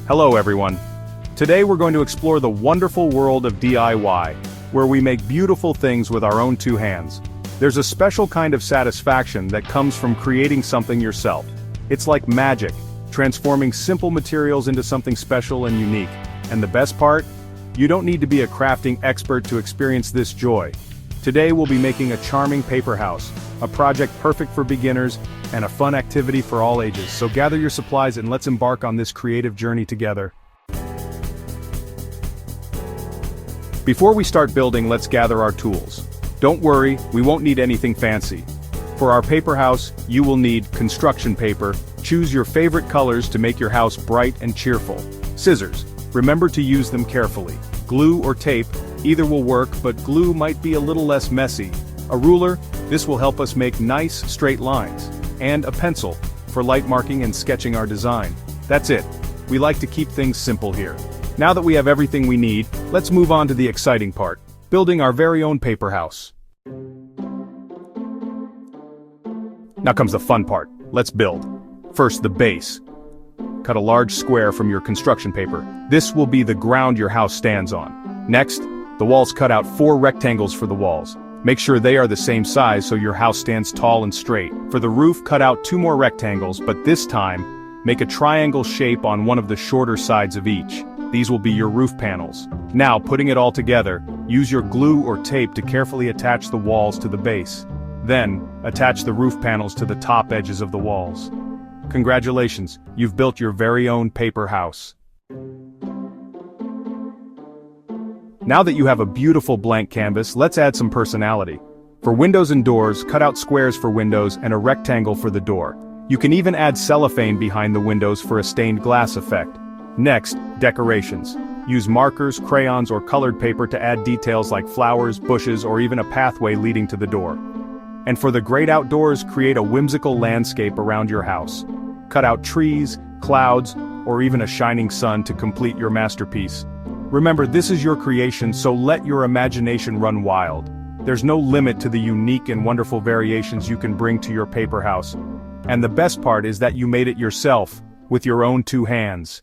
Hello everyone. Today we're going to explore the wonderful world of DIY, where we make beautiful things with our own two hands. There's a special kind of satisfaction that comes from creating something yourself. It's like magic, transforming simple materials into something special and unique. And the best part? You don't need to be a crafting expert to experience this joy. Today we'll be making a charming paper house, a project perfect for beginners, and a fun activity for all ages. So gather your supplies and let's embark on this creative journey together. Before we start building, let's gather our tools. Don't worry, we won't need anything fancy. For our paper house, you will need construction paper. Choose your favorite colors to make your house bright and cheerful. Scissors. Remember to use them carefully. Glue or tape, either will work, but glue might be a little less messy. A ruler, this will help us make nice, straight lines. And a pencil, for light marking and sketching our design. That's it. We like to keep things simple here. Now that we have everything we need, let's move on to the exciting part, building our very own paper house. Now comes the fun part. Let's build. First, the base. Cut a large square from your construction paper. This will be the ground your house stands on. Next, the walls. Cut out 4 rectangles for the walls. Make sure they are the same size so your house stands tall and straight. For the roof, cut out 2 more rectangles, but this time, make a triangle shape on one of the shorter sides of each. These will be your roof panels. Now, putting it all together, use your glue or tape to carefully attach the walls to the base. Then, attach the roof panels to the top edges of the walls. Congratulations, you've built your very own paper house. Now that you have a beautiful blank canvas, let's add some personality. For windows and doors, cut out squares for windows and a rectangle for the door. You can even add cellophane behind the windows for a stained glass effect. Next, decorations. Use markers, crayons, or colored paper to add details like flowers, bushes, or even a pathway leading to the door. And for the great outdoors, create a whimsical landscape around your house. Cut out trees, clouds, or even a shining sun to complete your masterpiece. Remember, this is your creation, so let your imagination run wild. There's no limit to the unique and wonderful variations you can bring to your paper house. And the best part is that you made it yourself, with your own two hands.